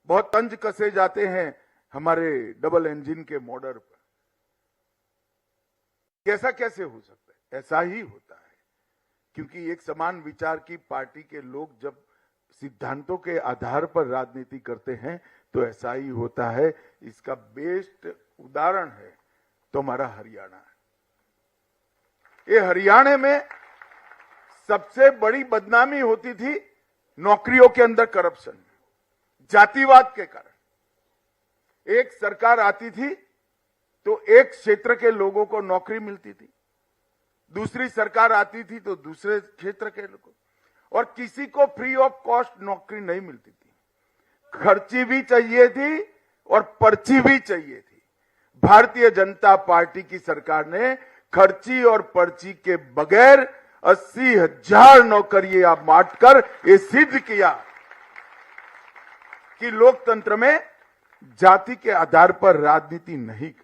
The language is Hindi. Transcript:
बहुत तंज कसे जाते हैं हमारे डबल इंजन के मॉडल पर। ऐसा कैसे हो सकता है? ऐसा ही होता है, क्योंकि एक समान विचार की पार्टी के लोग जब सिद्धांतों के आधार पर राजनीति करते हैं तो ऐसा ही होता है। इसका बेस्ट उदाहरण है तो हमारा हरियाणा है। ये हरियाणा में सबसे बड़ी बदनामी होती थी नौकरियों के अंदर करप्शन, जातिवाद के कारण। एक सरकार आती थी तो एक क्षेत्र के लोगों को नौकरी मिलती थी, दूसरी सरकार आती थी तो दूसरे क्षेत्र के लोगों, और किसी को फ्री ऑफ कॉस्ट नौकरी नहीं मिलती थी। खर्ची भी चाहिए थी और पर्ची भी चाहिए थी। भारतीय जनता पार्टी की सरकार ने खर्ची और पर्ची के बगैर 80,000 नौकरियां बांटकर ये सिद्ध किया कि लोकतंत्र में जाति के आधार पर राजनीति नहीं करते।